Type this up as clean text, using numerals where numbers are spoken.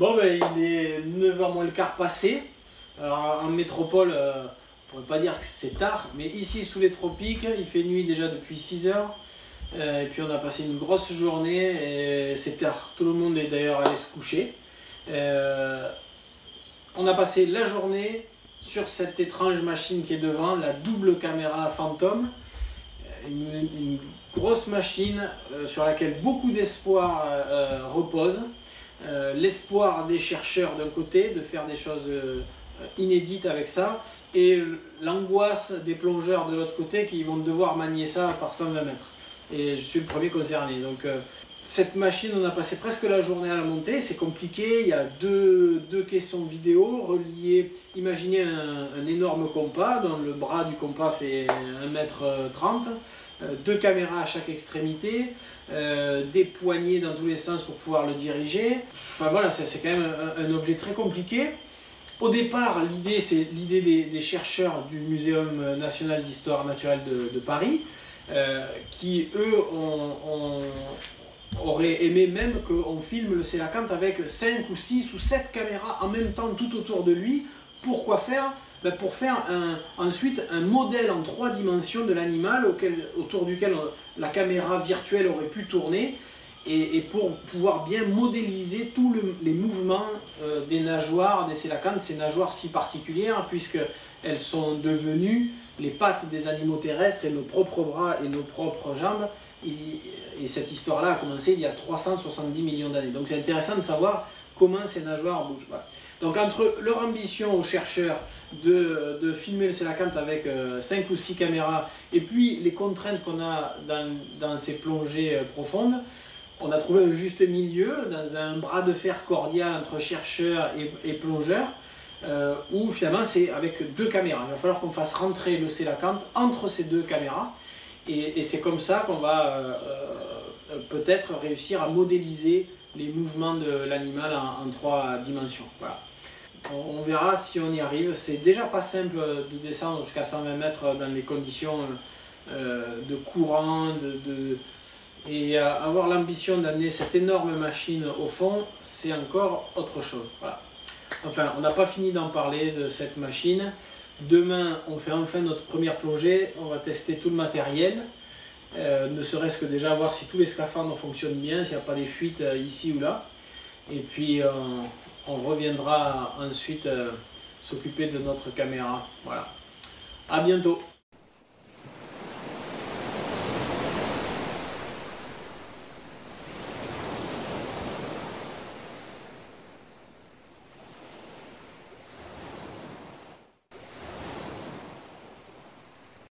Bon, ben, il est 9h moins le quart passé. Alors, en métropole, on ne pourrait pas dire que c'est tard, mais ici, sous les tropiques, il fait nuit déjà depuis 6h. Et puis, on a passé une grosse journée et c'est tard. Tout le monde est d'ailleurs allé se coucher. On a passé la journée sur cette étrange machine qui est devant, la double caméra Phantom. Une grosse machine sur laquelle beaucoup d'espoir repose. L'espoir des chercheurs d'un côté de faire des choses inédites avec ça, et l'angoisse des plongeurs de l'autre côté qui vont devoir manier ça par 120 mètres. Et je suis le premier concerné. Donc cette machine, on a passé presque la journée à la monter, c'est compliqué, il y a deux caissons vidéo reliés. Imaginez un énorme compas dont le bras du compas fait 1,30 m, deux caméras à chaque extrémité, des poignées dans tous les sens pour pouvoir le diriger. Enfin voilà, c'est quand même un objet très compliqué. Au départ, c'est l'idée des chercheurs du Muséum national d'histoire naturelle de Paris, qui eux auraient aimé même qu'on filme le sélacanthe avec 5 ou 6 ou 7 caméras en même temps tout autour de lui. Pourquoi faire? Ben pour faire ensuite un modèle en 3 dimensions de l'animal autour duquel la caméra virtuelle aurait pu tourner, et pour pouvoir bien modéliser tous les mouvements des nageoires des sélacanthes, ces nageoires si particulières puisqu'elles sont devenues les pattes des animaux terrestres et nos propres bras et nos propres jambes. Et cette histoire-là a commencé il y a 370 millions d'années. Donc c'est intéressant de savoir comment ces nageoires bougent. Voilà. Donc entre leur ambition aux chercheurs de filmer le sélacanthe avec 5 ou 6 caméras, et puis les contraintes qu'on a dans ces plongées profondes, on a trouvé un juste milieu dans un bras de fer cordial entre chercheurs et plongeurs, où finalement c'est avec 2 caméras. Il va falloir qu'on fasse rentrer le sélacanthe entre ces 2 caméras, et c'est comme ça qu'on va peut-être réussir à modéliser les mouvements de l'animal en 3 dimensions. Voilà. On verra si on y arrive. C'est déjà pas simple de descendre jusqu'à 120 mètres dans les conditions de courant, et avoir l'ambition d'amener cette énorme machine au fond, c'est encore autre chose. Voilà. Enfin, on n'a pas fini d'en parler de cette machine. Demain, on fait enfin notre première plongée. On va tester tout le matériel, ne serait-ce que déjà voir si tous les scaphandres fonctionnent bien, s'il n'y a pas des fuites ici ou là. Et puis, on reviendra ensuite s'occuper de notre caméra. Voilà. À bientôt.